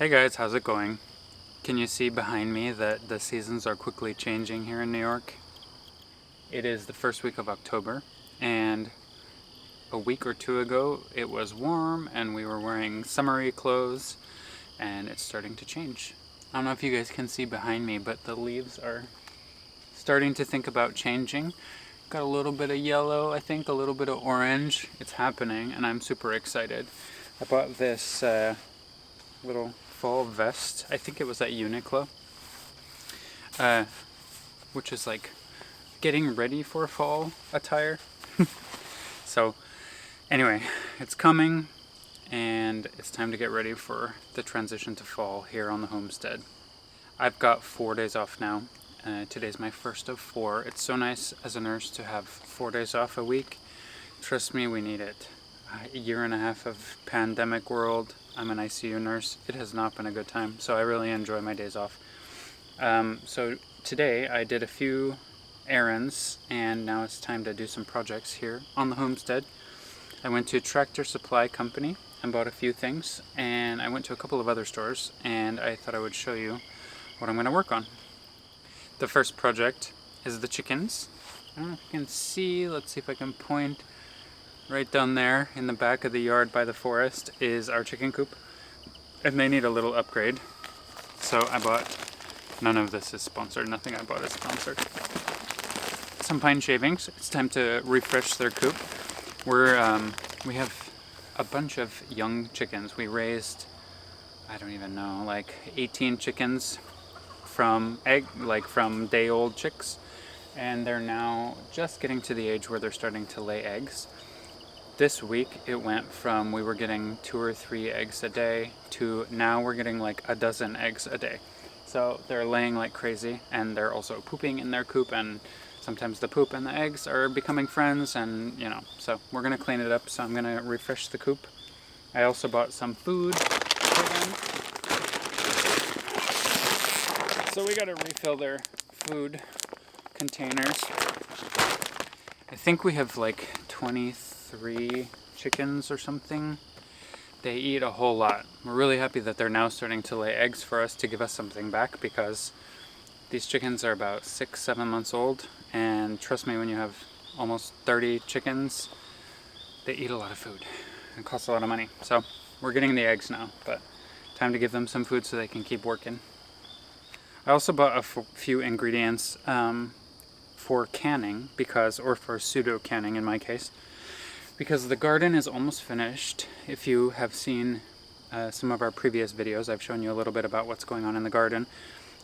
Hey guys, how's it going? Can you see behind me that the seasons are quickly changing here in New York? It is the first week of October, and a week or two ago it was warm and we were wearing summery clothes, and it's starting to change. I don't know if you guys can see behind me, but the leaves are starting to think about changing. Got a little bit of yellow, I think, a little bit of orange. It's happening, and I'm super excited. I bought this little fall vest. I think it was at Uniqlo, which is like getting ready for fall attire. So anyway, it's coming, and it's time to get ready for the transition to fall here on the homestead. I've got 4 days off now. Today's my first of 4. It's so nice as a nurse to have 4 days off a week. Trust me, we need it. A year and a half of pandemic world. I'm an ICU nurse. It has not been a good time, so I really enjoy my days off. So today I did a few errands, and now it's time to do some projects here on the homestead. I went to Tractor Supply Company and bought a few things, and I went to a couple of other stores, and I thought I would show you what I'm going to work on. The first project is the chickens. I don't know if you can see. Let's see if I can point. Right down there in the back of the yard by the forest is our chicken coop, and they need a little upgrade. So I bought, none of this is sponsored, nothing I bought is sponsored. Some pine shavings. It's time to refresh their coop. We have a bunch of young chickens. We raised, I don't even know, like 18 chickens from from day-old chicks, and they're now just getting to the age where they're starting to lay eggs. This week it went from we were getting 2 or 3 eggs a day to now we're getting like a dozen eggs a day. So they're laying like crazy, and they're also pooping in their coop, and sometimes the poop and the eggs are becoming friends, and so we're gonna clean it up. So I'm gonna refresh the coop. I also bought some food for them. So we gotta refill their food containers. I think we have like 23 chickens or something. They eat a whole lot. We're really happy that they're now starting to lay eggs for us to give us something back, because these chickens are about 6-7 months old, and trust me, when you have almost 30 chickens, they eat a lot of food. It costs a lot of money. So we're getting the eggs now, but time to give them some food so they can keep working. I also bought a few ingredients for canning, or for pseudo canning in my case, because the garden is almost finished. If you have seen some of our previous videos, I've shown you a little bit about what's going on in the garden,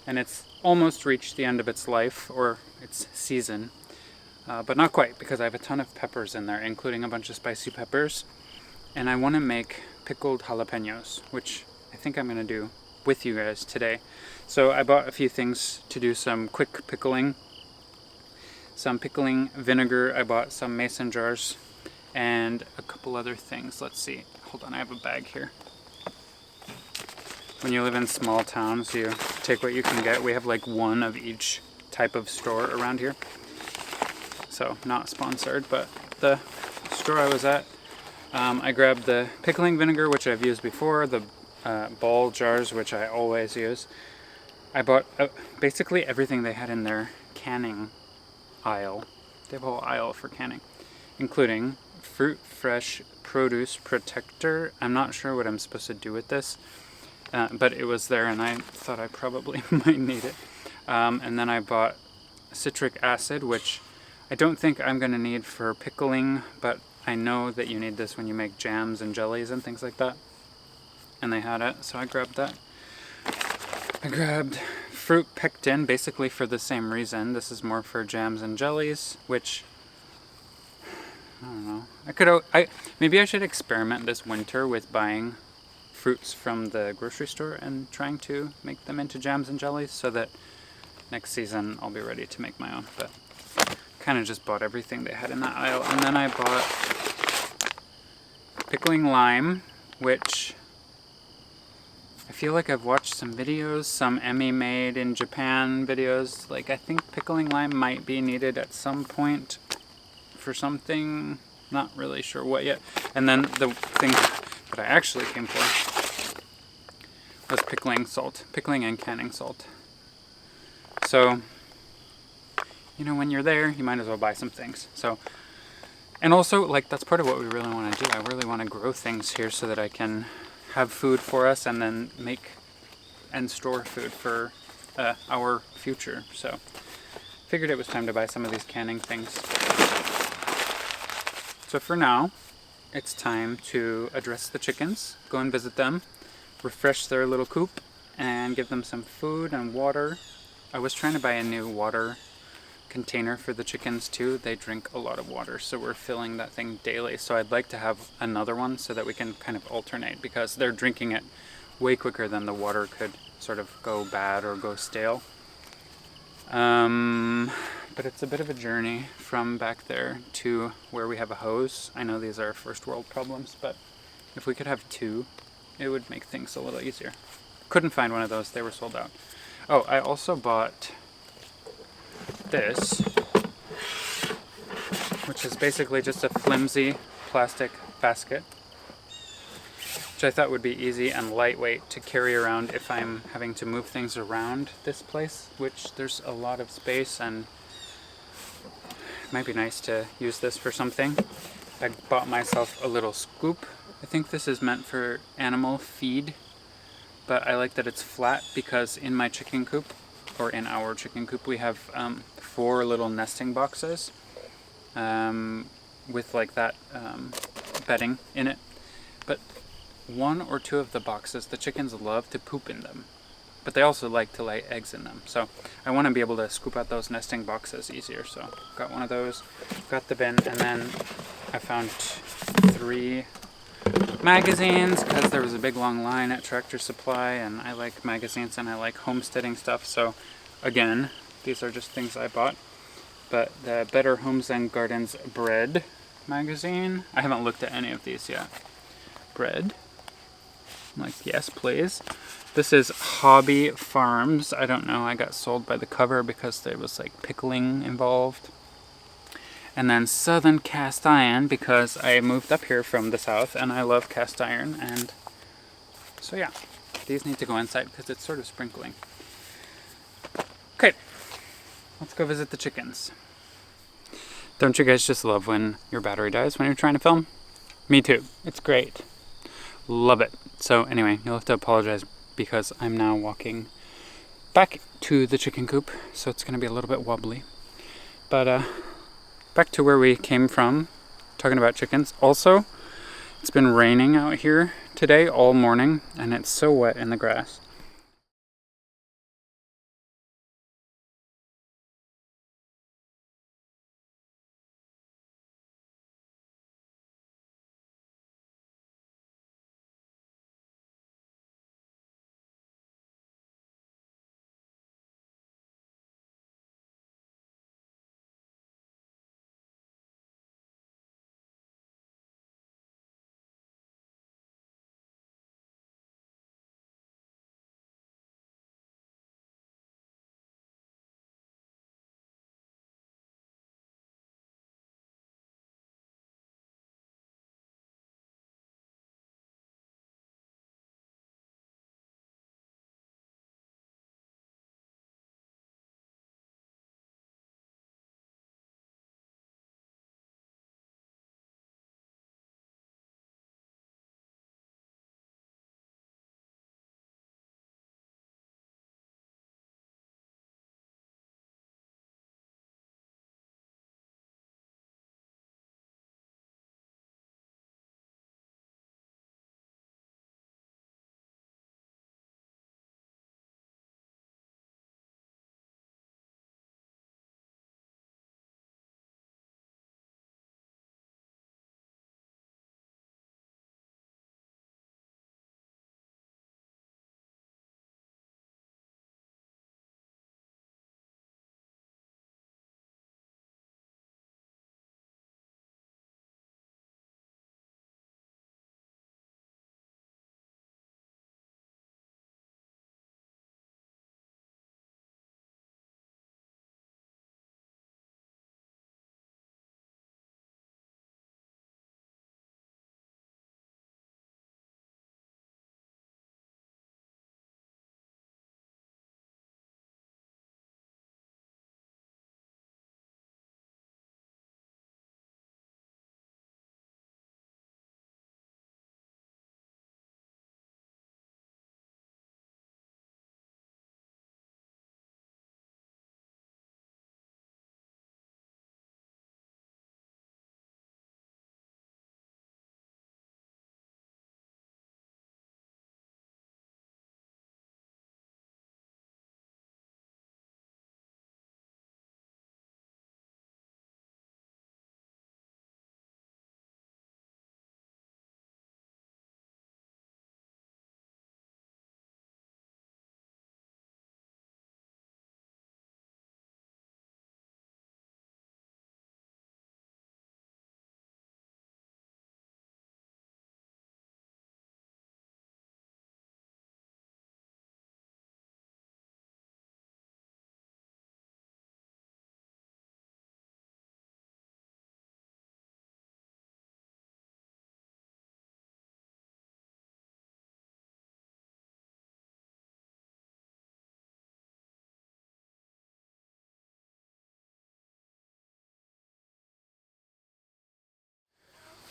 and it's almost reached the end of its life, or its season, but not quite, because I have a ton of peppers in there, including a bunch of spicy peppers, and I want to make pickled jalapeños, which I think I'm going to do with you guys today. So I bought a few things to do some quick pickling. Some pickling vinegar. I bought some mason jars and a couple other things. Let's see. Hold on, I have a bag here. When you live in small towns, you take what you can get. We have like one of each type of store around here. So not sponsored, but the store I was at, I grabbed the pickling vinegar, which I've used before, the ball jars, which I always use. I bought basically everything they had in their canning aisle. They have a whole aisle for canning, including fruit fresh produce protector. I'm not sure what I'm supposed to do with this, but it was there, and I thought I probably might need it. And then I bought citric acid, which I don't think I'm going to need for pickling, but I know that you need this when you make jams and jellies and things like that. And they had it, so I grabbed that. I grabbed fruit pectin, basically for the same reason. This is more for jams and jellies, which I don't know. Maybe I should experiment this winter with buying fruits from the grocery store and trying to make them into jams and jellies, so that next season I'll be ready to make my own. But kind of just bought everything they had in that aisle. And then I bought pickling lime, which I feel like I've watched some videos, some Emmy made in Japan videos. Like, I think pickling lime might be needed at some point for something. Not really sure what yet. And then the thing that I actually came for was pickling salt. Pickling and canning salt. So, you know, when you're there, you might as well buy some things. So, and also, like, that's part of what we really want to do. I really want to grow things here so that I can have food for us and then make and store food for our future. So, figured it was time to buy some of these canning things. So for now, it's time to address the chickens, go and visit them, refresh their little coop, and give them some food and water. I was trying to buy a new water container for the chickens too. They drink a lot of water, so we're filling that thing daily. So I'd like to have another one so that we can kind of alternate, because they're drinking it way quicker than the water could sort of go bad or go stale. But it's a bit of a journey from back there to where we have a hose. I know these are first world problems, but if we could have two, it would make things a little easier. Couldn't find one of those, they were sold out. Oh, I also bought this, which is basically just a flimsy plastic basket, which I thought would be easy and lightweight to carry around if I'm having to move things around this place, which there's a lot of space and it might be nice to use this for something. I bought myself a little scoop. I think this is meant for animal feed, but I like that it's flat because in my chicken coop, or in our chicken coop, we have 4 little nesting boxes with like that bedding in it. But 1 or 2 of the boxes, the chickens love to poop in them, but they also like to lay eggs in them. So I want to be able to scoop out those nesting boxes easier. So got one of those, got the bin, and then I found 3 magazines because there was a big long line at Tractor Supply, and I like magazines and I like homesteading stuff. So again, these are just things I bought. But the Better Homes and Gardens bread magazine, I haven't looked at any of these yet. Bread, I'm like, yes please. This is Hobby Farms. I don't know, I got sold by the cover because there was like pickling involved. And then Southern Cast Iron, because I moved up here from the south and I love cast iron. And so yeah, these need to go inside because it's sort of sprinkling. Okay, let's go visit the chickens. Don't you guys just love when your battery dies when you're trying to film? Me too, it's great. Love it. So anyway, you'll have to apologize because I'm now walking back to the chicken coop, so it's going to be a little bit wobbly. But back to where we came from, talking about chickens. Also, it's been raining out here today all morning, and it's so wet in the grass.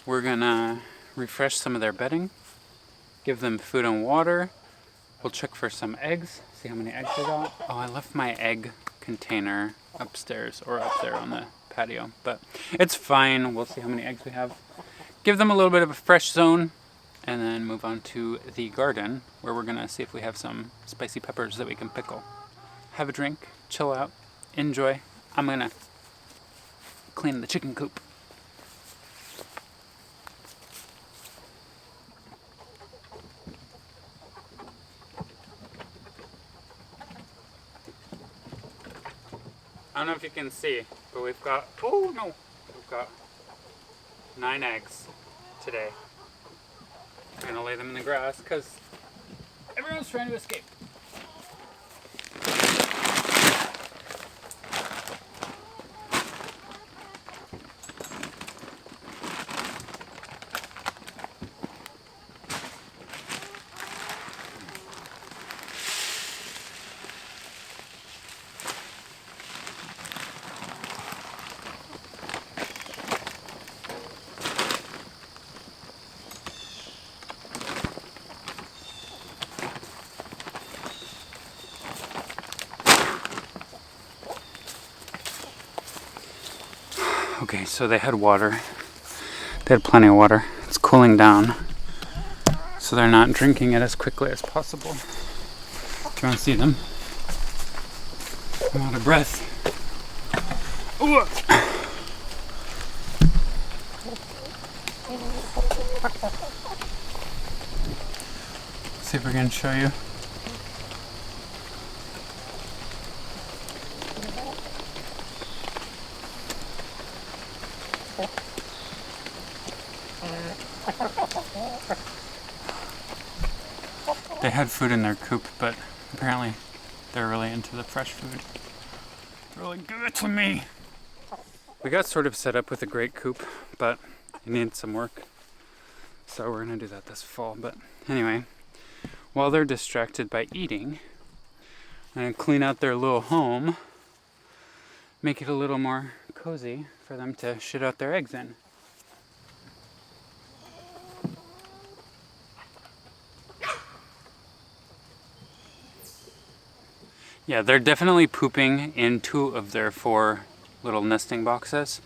we're gonna refresh some of their bedding, give them food and water. We'll check for some eggs, see how many eggs we got. Oh, I left my egg container upstairs or up there on the patio, but it's fine. We'll see how many eggs we have. Give them a little bit of a fresh zone, and then move on to the garden where we're gonna see if we have some spicy peppers that we can pickle. Have a drink, chill out, enjoy. I'm gonna clean the chicken coop. I don't know if you can see, but we've got, oh no, we've got 9 eggs today. I'm gonna lay them in the grass because everyone's trying to escape. Okay, so they had water. They had plenty of water. It's cooling down, so they're not drinking it as quickly as possible. Do you want to see them? I'm out of breath. Ooh. See if we can show you. They had food in their coop, but apparently they're really into the fresh food. They're like, give it to me! We got sort of set up with a great coop, but it needs some work. So we're gonna do that this fall. But anyway, while they're distracted by eating, I'm gonna clean out their little home, make it a little more cozy for them to shit out their eggs in. Yeah, they're definitely pooping in 2 of their 4 little nesting boxes.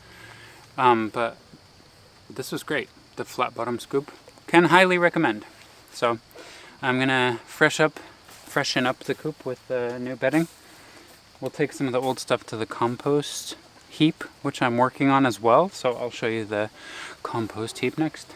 But this was great. The flat bottom scoop. Can highly recommend. So I'm gonna freshen up the coop with the new bedding. We'll take some of the old stuff to the compost heap, which I'm working on as well. So I'll show you the compost heap next.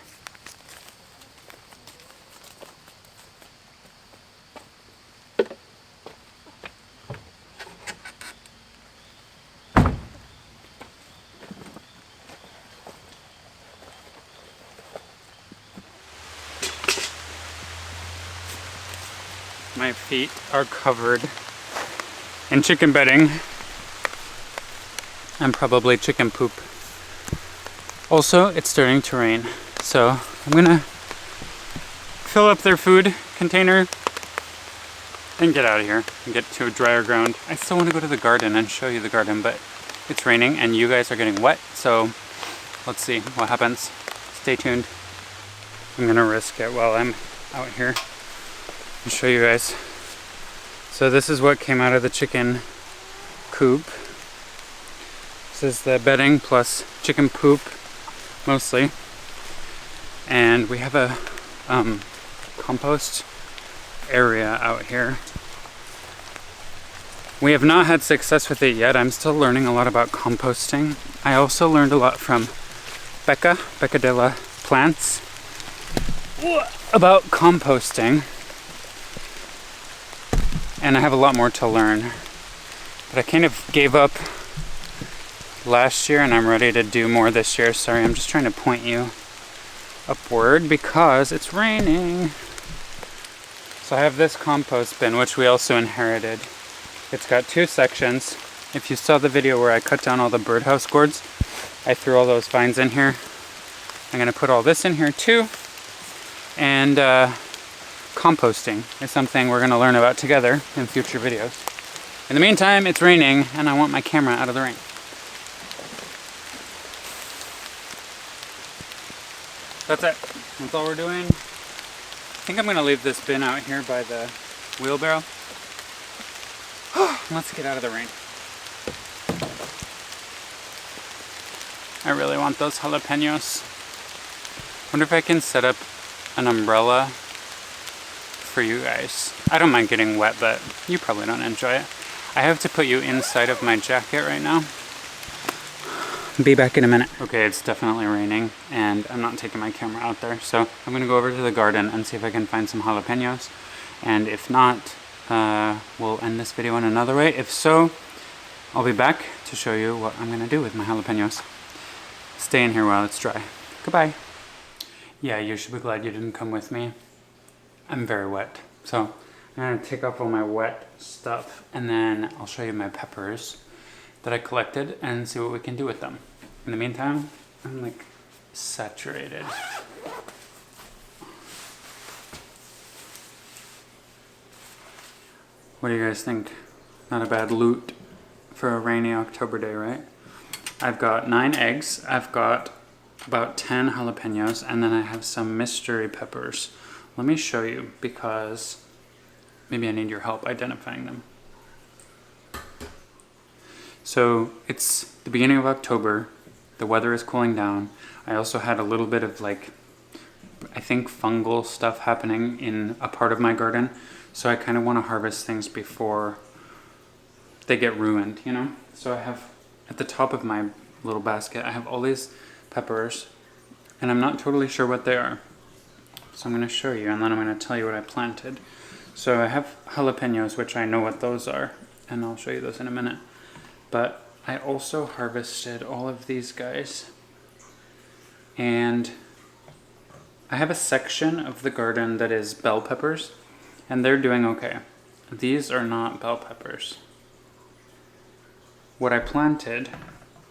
My feet are covered in chicken bedding and probably chicken poop. Also, it's starting to rain, so I'm gonna fill up their food container and get out of here and get to a drier ground. I still want to go to the garden and show you the garden, but it's raining and you guys are getting wet, so let's see what happens. Stay tuned. I'm gonna risk it while I'm out here. I'll show you guys. So this is what came out of the chicken coop. This is the bedding plus chicken poop, mostly. And we have a compost area out here. We have not had success with it yet. I'm still learning a lot about composting. I also learned a lot from Becca de la Plants, about composting. And I have a lot more to learn. But I kind of gave up last year and I'm ready to do more this year. Sorry, I'm just trying to point you upward because it's raining. So I have this compost bin, which we also inherited. It's got 2 sections. If you saw the video where I cut down all the birdhouse gourds, I threw all those vines in here. I'm gonna put all this in here too. And composting is something we're going to learn about together in future videos. In the meantime, it's raining and I want my camera out of the rain. That's it. That's all we're doing. I think I'm gonna leave this bin out here by the wheelbarrow. Let's get out of the rain. I really want those jalapeños. Wonder if I can set up an umbrella for you guys. I don't mind getting wet, but you probably don't enjoy it. I have to put you inside of my jacket right now. Be back in a minute. Okay, it's definitely raining and I'm not taking my camera out there. So I'm gonna go over to the garden and see if I can find some jalapeños. And if not, we'll end this video in another way. If so, I'll be back to show you what I'm gonna do with my jalapeños. Stay in here while it's dry. Goodbye. Yeah, you should be glad you didn't come with me. I'm very wet. So I'm gonna take off all my wet stuff and then I'll show you my peppers that I collected and see what we can do with them. In the meantime, I'm like saturated. What do you guys think? Not a bad loot for a rainy October day, right? I've got 9 eggs, I've got about 10 jalapeños, and then I have some mystery peppers. Let me show you because maybe I need your help identifying them. So it's the beginning of October, the weather is cooling down. I also had a little bit of like, I think fungal stuff happening in a part of my garden. So I kind of want to harvest things before they get ruined, you know? So I have, at the top of my little basket, I have all these peppers and I'm not totally sure what they are. So I'm going to show you and then I'm going to tell you what I planted. So I have jalapeños, which I know what those are, and I'll show you those in a minute. But I also harvested all of these guys. And I have a section of the garden that is bell peppers, and they're doing okay. These are not bell peppers. What I planted,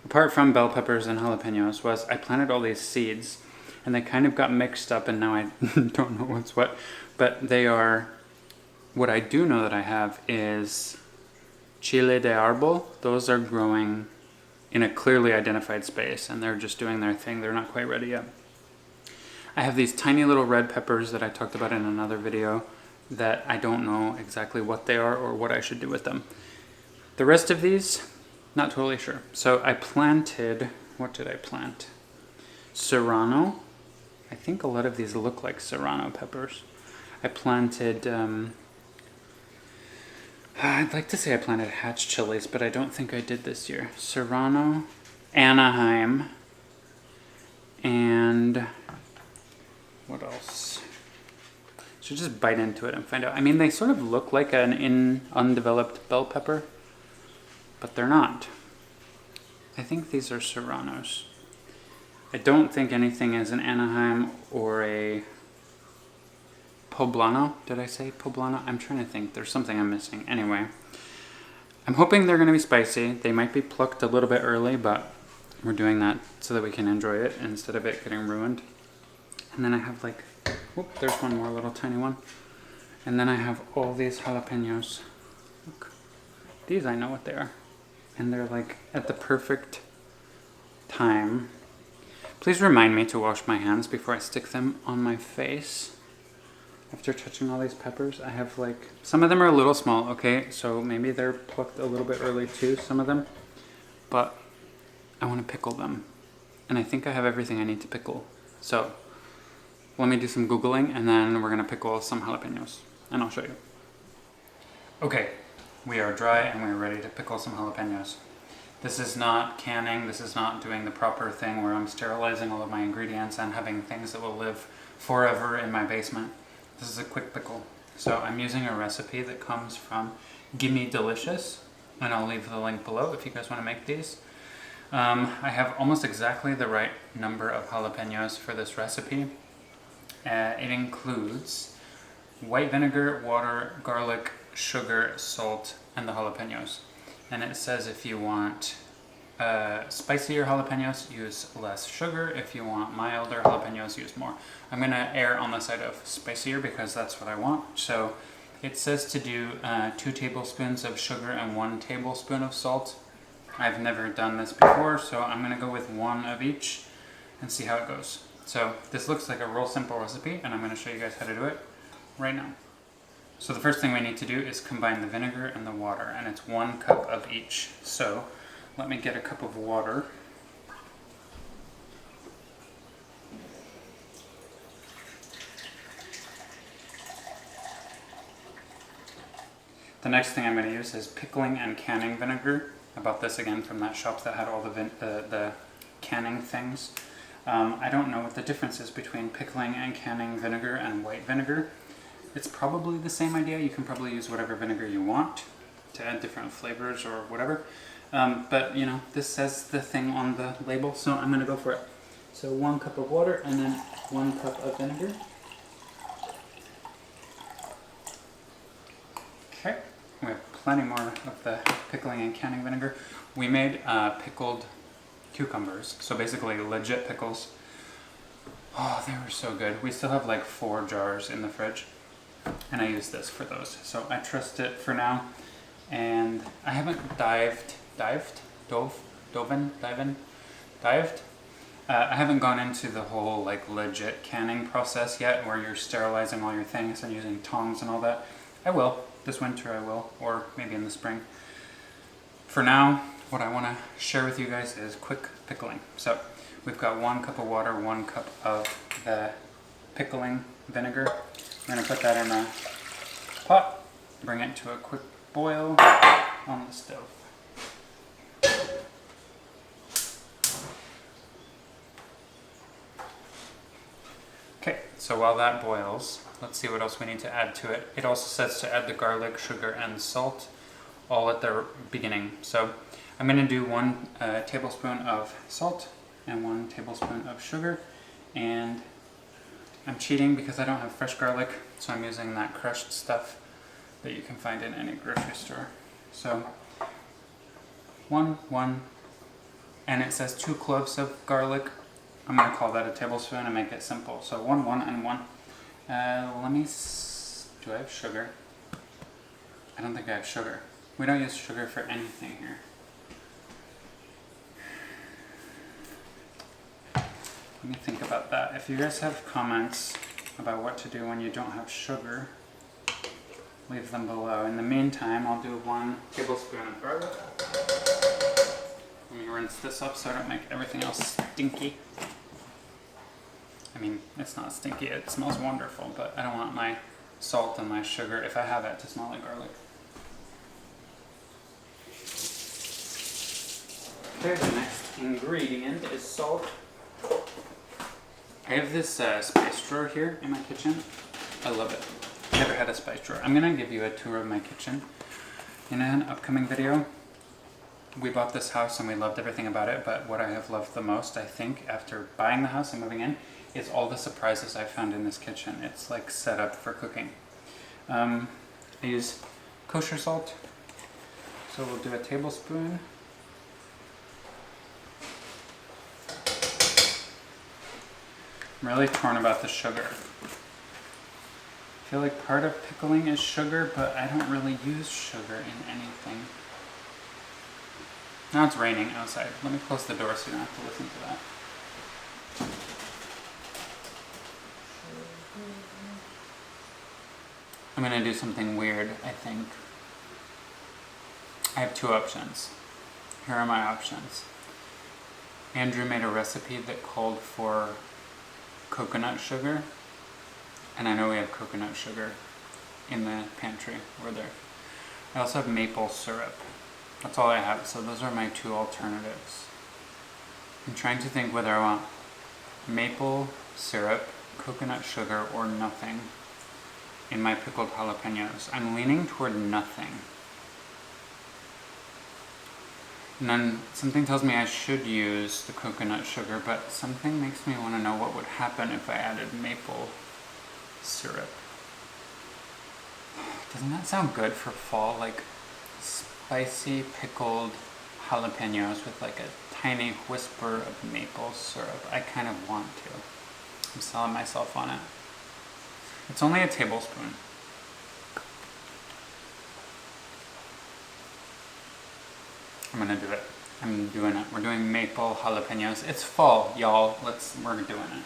apart from bell peppers and jalapeños, was I planted all these seeds, and they kind of got mixed up, and now I don't know what's what. But they are, what I do know that I have is chile de árbol. Those are growing in a clearly identified space, and they're just doing their thing. They're not quite ready yet. I have these tiny little red peppers that I talked about in another video that I don't know exactly what they are or what I should do with them. The rest of these, not totally sure. So I planted, what did I plant? Serrano. I think a lot of these look like serrano peppers. I planted, I'd like to say I planted hatch chilies, but I don't think I did this year. Serrano, Anaheim, and what else? Should just bite into it and find out. I mean, they sort of look like an undeveloped bell pepper, but they're not. I think these are serranos. I don't think anything is an Anaheim or a poblano. Did I say poblano? I'm trying to think. There's something I'm missing. Anyway, I'm hoping they're going to be spicy. They might be plucked a little bit early, but we're doing that so that we can enjoy it instead of it getting ruined. And then I have like, whoop, there's one more little tiny one. And then I have all these jalapeños. Look, these I know what they are. And they're like at the perfect time. Please remind me to wash my hands before I stick them on my face. After touching all these peppers, I have like, some of them are a little small, okay? So maybe they're plucked a little bit early too, some of them. But I want to pickle them. And I think I have everything I need to pickle. So let me do some Googling and then we're going to pickle some jalapeños. And I'll show you. Okay, we are dry and we're ready to pickle some jalapeños. This is not canning, this is not doing the proper thing where I'm sterilizing all of my ingredients and having things that will live forever in my basement. This is a quick pickle. So I'm using a recipe that comes from Gimme Delicious, and I'll leave the link below if you guys want to make these. I have almost exactly the right number of jalapeños for this recipe. It includes white vinegar, water, garlic, sugar, salt, and the jalapeños. And it says if you want spicier jalapeños, use less sugar. If you want milder jalapeños, use more. I'm going to err on the side of spicier because that's what I want. So it says to do 2 tablespoons of sugar and 1 tablespoon of salt. I've never done this before, so I'm going to go with 1 of each and see how it goes. So this looks like a real simple recipe, and I'm going to show you guys how to do it right now. So the first thing we need to do is combine the vinegar and the water, and it's 1 cup of each. So let me get a cup of water. The next thing I'm going to use is pickling and canning vinegar. I bought this again from that shop that had all the canning things. I don't know what the difference is between pickling and canning vinegar and white vinegar. It's probably the same idea. You can probably use whatever vinegar you want to add different flavors or whatever. But you know, this says the thing on the label, so I'm going to go for it. So 1 cup of water and then 1 cup of vinegar. Okay. We have plenty more of the pickling and canning vinegar. We made pickled cucumbers, so basically legit pickles. Oh, they were so good. We still have like 4 jars in the fridge, and I use this for those. So I trust it for now, and I haven't dived. I haven't gone into the whole like legit canning process yet, where you're sterilizing all your things and using tongs and all that. I will. This winter I will, or maybe in the spring. For now, what I want to share with you guys is quick pickling. So we've got 1 cup of water, 1 cup of the pickling vinegar. We're going to put that in a pot, bring it to a quick boil on the stove. Okay, so while that boils, let's see what else we need to add to it. It also says to add the garlic, sugar, and salt all at the beginning. So I'm going to do 1 tablespoon of salt and 1 tablespoon of sugar. And I'm cheating because I don't have fresh garlic, so I'm using that crushed stuff that you can find in any grocery store. So 1, and it says 2 cloves of garlic. I'm going to call that a tablespoon and make it simple. So 1, and 1. Do I have sugar? I don't think I have sugar. We don't use sugar for anything here. Let me think about that. If you guys have comments about what to do when you don't have sugar, leave them below. In the meantime, I'll do 1 tablespoon of garlic. Let me rinse this up so I don't make everything else stinky. I mean, it's not stinky, it smells wonderful, but I don't want my salt and my sugar, if I have it, to smell like garlic. Okay, the next ingredient is salt. I have this spice drawer here in my kitchen. I love it. I've never had a spice drawer. I'm going to give you a tour of my kitchen in an upcoming video. We bought this house and we loved everything about it, but what I have loved the most, I think, after buying the house and moving in, is all the surprises I found in this kitchen. It's like set up for cooking. I use kosher salt, so we'll do a tablespoon. I'm really torn about the sugar. I feel like part of pickling is sugar, but I don't really use sugar in anything. Now it's raining outside. Let me close the door so you don't have to listen to that. I'm going to do something weird, I think. I have 2 options. Here are my options. Andrew made a recipe that called for coconut sugar, and I know we have coconut sugar in the pantry over there. I also have maple syrup. That's all I have, so those are my 2 alternatives. I'm trying to think whether I want maple syrup, coconut sugar, or nothing in my pickled jalapeños. I'm leaning toward nothing. And then something tells me I should use the coconut sugar, but something makes me want to know what would happen if I added maple syrup. Doesn't that sound good for fall? Like spicy pickled jalapeños with like a tiny whisper of maple syrup. I kind of want to. I'm selling myself on it. It's only a tablespoon. I'm gonna do it. I'm doing it. We're doing maple jalapeños. It's fall, y'all. We're doing it.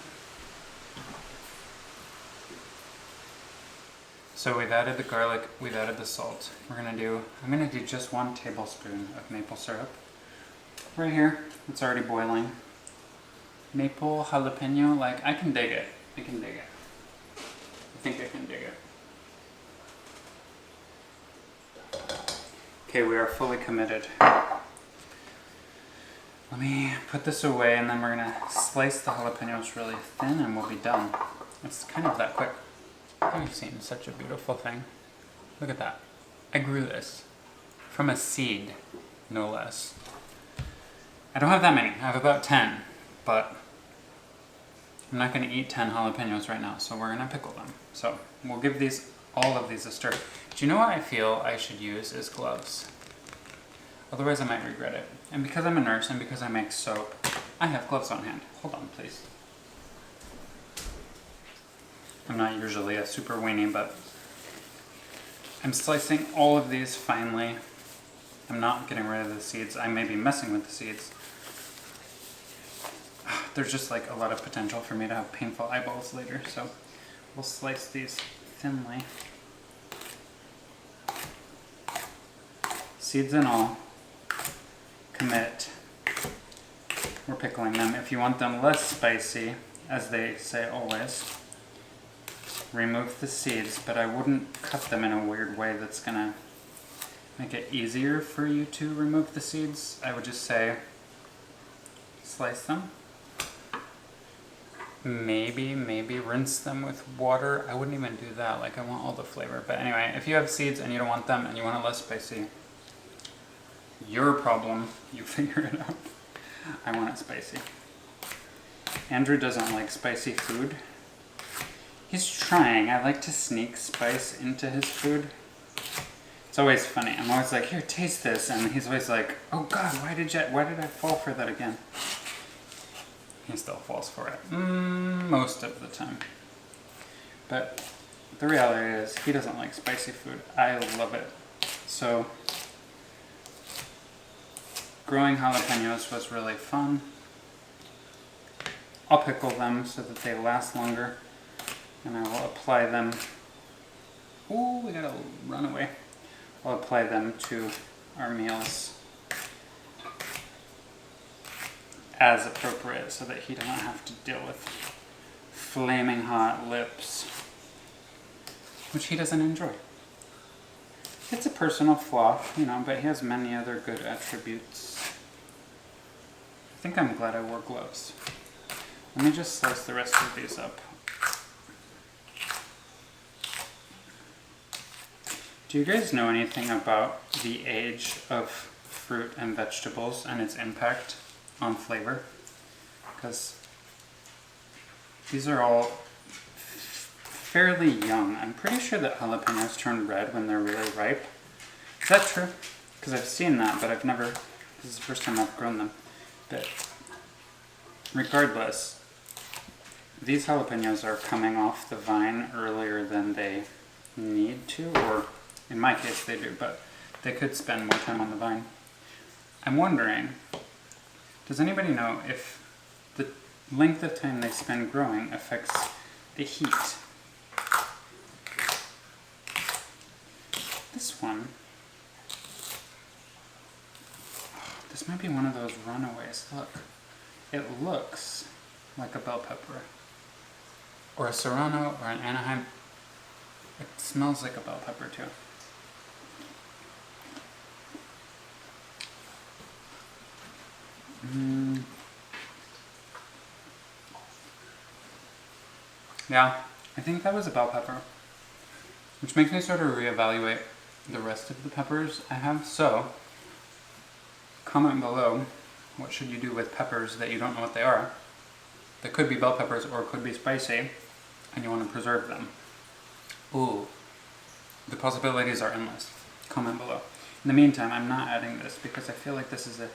So we've added the garlic, we've added the salt. I'm gonna do just 1 tablespoon of maple syrup. Right here, it's already boiling. Maple jalapeno, like, I can dig it. I can dig it. I think I can dig it. Okay, we are fully committed. Let me put this away and then we're gonna slice the jalapenos really thin and we'll be done. It's kind of that quick. I've seen such a beautiful thing. Look at that. I grew this from a seed, no less. I don't have that many. I have about 10, but I'm not going to eat 10 jalapenos right now, so we're going to pickle them. So we'll give all of these a stir. Do you know what I feel I should use is gloves? Otherwise I might regret it. And because I'm a nurse and because I make soap, I have gloves on hand. Hold on, please. I'm not usually a super weenie, but I'm slicing all of these finely. I'm not getting rid of the seeds. I may be messing with the seeds. There's just like a lot of potential for me to have painful eyeballs later, so we'll slice these thinly. Seeds and all, commit. We're pickling them. If you want them less spicy, as they say always, remove the seeds, but I wouldn't cut them in a weird way that's gonna make it easier for you to remove the seeds. I would just say slice them. Maybe rinse them with water. I wouldn't even do that, like I want all the flavor. But anyway, if you have seeds and you don't want them and you want it less spicy, your problem, you figure it out. I want it spicy. Andrew doesn't like spicy food. He's trying. I like to sneak spice into his food. It's always funny. I'm always like, here, taste this. And he's always like, oh God, why did I fall for that again? He still falls for it. Most of the time. But the reality is, he doesn't like spicy food. I love it. So, growing jalapenos was really fun. I'll pickle them so that they last longer. And I will apply them. Ooh, we gotta run away. I'll apply them to our meals as appropriate so that he doesn't have to deal with flaming hot lips, which he doesn't enjoy. It's a personal flaw, you know, but he has many other good attributes. I think I'm glad I wore gloves. Let me just slice the rest of these up. Do you guys know anything about the age of fruit and vegetables and its impact on flavor? Because these are all fairly young. I'm pretty sure that jalapenos turn red when they're really ripe. Is that true? Because I've seen that, but I've never, this is the first time I've grown them. But regardless, these jalapenos are coming off the vine earlier than they need to, or in my case they do, but they could spend more time on the vine. I'm wondering, does anybody know if the length of time they spend growing affects the heat? This one, this might be one of those runaways. Look, it looks like a bell pepper, or a serrano, or an Anaheim. It smells like a bell pepper too. Yeah, I think that was a bell pepper, which makes me sort of reevaluate the rest of the peppers I have. So, comment below, what should you do with peppers that you don't know what they are? They could be bell peppers or could be spicy, and you want to preserve them. Ooh, the possibilities are endless. Comment below. In the meantime, I'm not adding this because I feel like this is a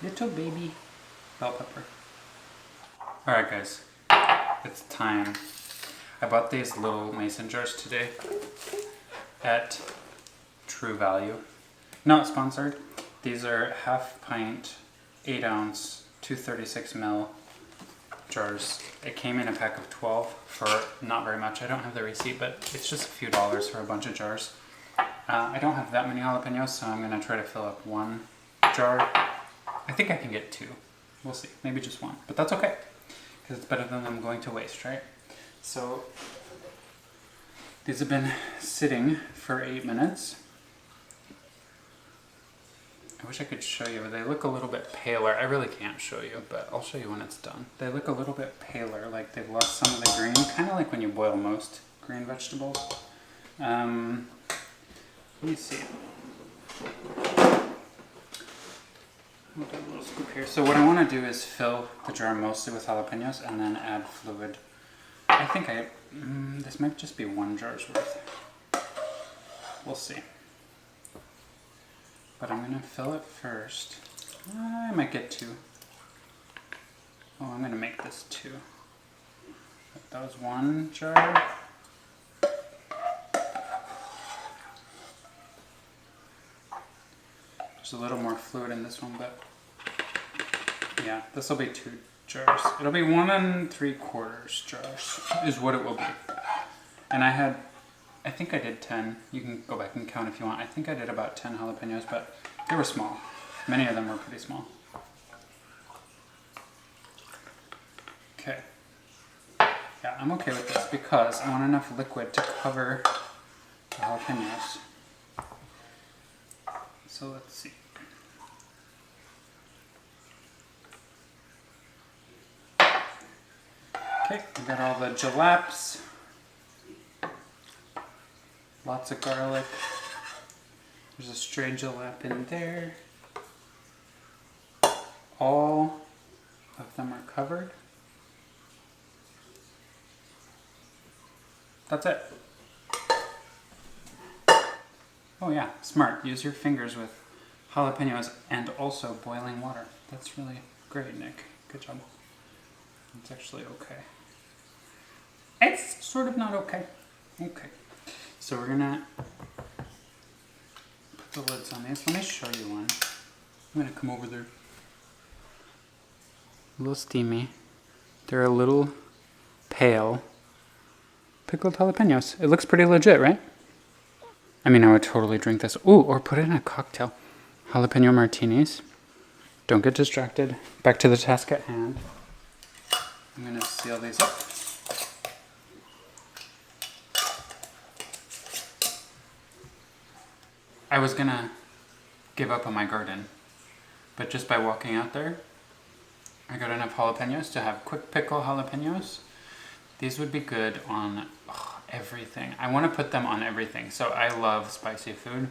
little baby bell pepper. Alright guys, it's time. I bought these little mason jars today at True Value. Not sponsored. These are half pint, 8 ounce, 236 ml jars. It came in a pack of 12 for not very much. I don't have the receipt, but it's just a few dollars for a bunch of jars. I don't have that many jalapenos, so I'm gonna try to fill up one jar. I think I can get 2. We'll see, maybe just 1, but that's okay, because it's better than them going to waste, right? So these have been sitting for 8 minutes. I wish I could show you. They look a little bit paler. I really can't show you, but I'll show you when it's done. They look a little bit paler, like they've lost some of the green, kind of like when you boil most green vegetables. Let me see. We'll do a little scoop here. So what I want to do is fill the jar mostly with jalapenos and then add fluid. I think this might just be 1 jar's worth. We'll see. But I'm going to fill it first. I might get 2. Oh, I'm going to make this 2. That was 1 jar. There's a little more fluid in this one, but yeah, this will be 2 jars. It'll be 1 3/4 jars is what it will be. And I think I did 10. You can go back and count if you want. I think I did about 10 jalapenos, but they were small. Many of them were pretty small. Okay. Yeah, I'm okay with this because I want enough liquid to cover the jalapenos. So let's see. Okay, we got all the jalaps. Lots of garlic. There's a stray jalap in there. All of them are covered. That's it. Oh yeah, smart. Use your fingers with jalapenos and also boiling water. That's really great, Nick. Good job. It's actually okay. It's sort of not okay. Okay. So we're gonna put the lids on these. Let me show you one. I'm gonna come over there. A little steamy. They're a little pale. Pickled jalapenos. It looks pretty legit, right? I mean, I would totally drink this. Ooh, or put it in a cocktail. Jalapeno martinis. Don't get distracted. Back to the task at hand. I'm gonna seal these up. I was gonna give up on my garden, but just by walking out there, I got enough jalapenos to have quick pickle jalapenos. These would be good on everything. I want to put them on everything. So I love spicy food.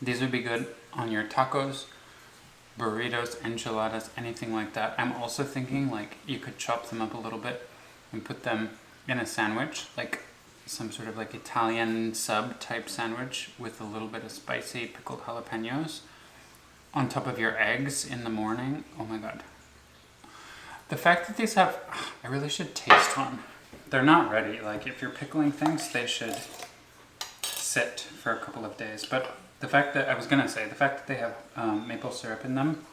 These would be good on your tacos, burritos, enchiladas, anything like that. I'm also thinking like you could chop them up a little bit and put them in a sandwich, like some sort of like Italian sub type sandwich with a little bit of spicy pickled jalapenos on top of your eggs in the morning. Oh my god. The fact that these have, I really should taste one. They're not ready. Like if you're pickling things, they should sit for a couple of days. But the fact that, the fact that they have maple syrup in them,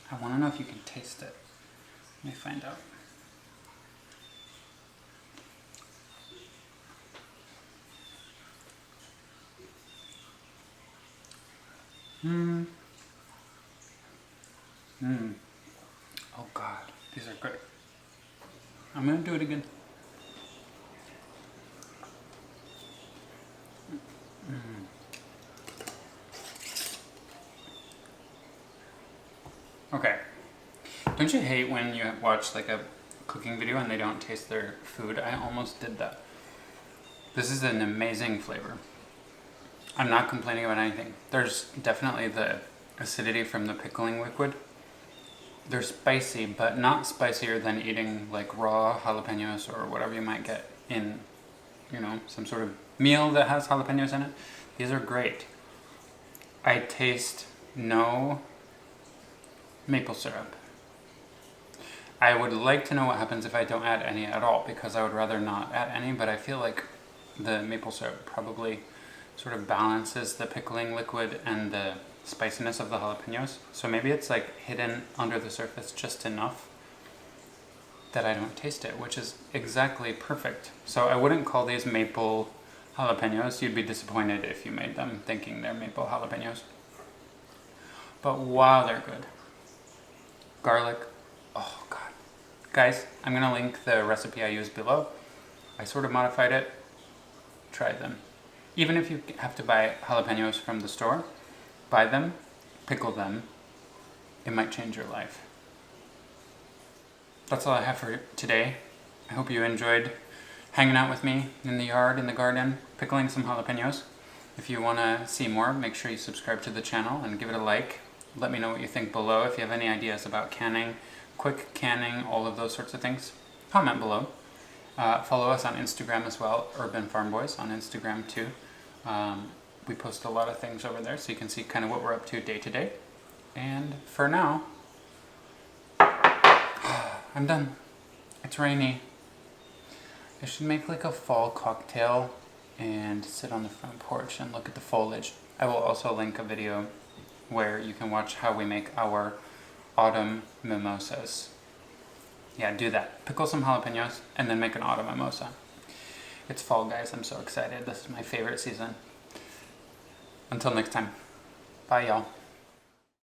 I want to know if you can taste it. Let me find out. Oh god, these are good. I'm gonna do it again. Okay. Don't you hate when you watch like a cooking video and they don't taste their food? I almost did that. This is an amazing flavor. I'm not complaining about anything. There's definitely the acidity from the pickling liquid. They're spicy, but not spicier than eating like raw jalapenos or whatever you might get in, you know, some sort of meal that has jalapenos in it. These are great. I taste no maple syrup. I would like to know what happens if I don't add any at all, because I would rather not add any, but I feel like the maple syrup probably sort of balances the pickling liquid and the spiciness of the jalapenos. So maybe it's like hidden under the surface just enough. that I don't taste it, which is exactly perfect. So I wouldn't call these maple jalapenos. You'd be disappointed if you made them thinking they're maple jalapenos. But wow, they're good. Garlic, oh god. Guys, I'm gonna link the recipe I used below. I sort of modified it. Try them. Even if you have to buy jalapenos from the store, buy them, pickle them. It might change your life. That's all I have for today. I hope you enjoyed hanging out with me in the yard, in the garden, pickling some jalapenos. If you want to see more, make sure you subscribe to the channel and give it a like. Let me know what you think below. If you have any ideas about canning, quick canning, all of those sorts of things, comment below. Follow us on Instagram as well, Urban Farmboys on Instagram too. We post a lot of things over there, so you can see kind of what we're up to day to day. And for now, I'm done. It's rainy. I should make like a fall cocktail and sit on the front porch and look at the foliage. I will also link a video where you can watch how we make our autumn mimosas. Yeah, do that. Pickle some jalapenos and then make an autumn mimosa. It's fall, guys. I'm so excited. This is my favorite season. Until next time. Bye, y'all.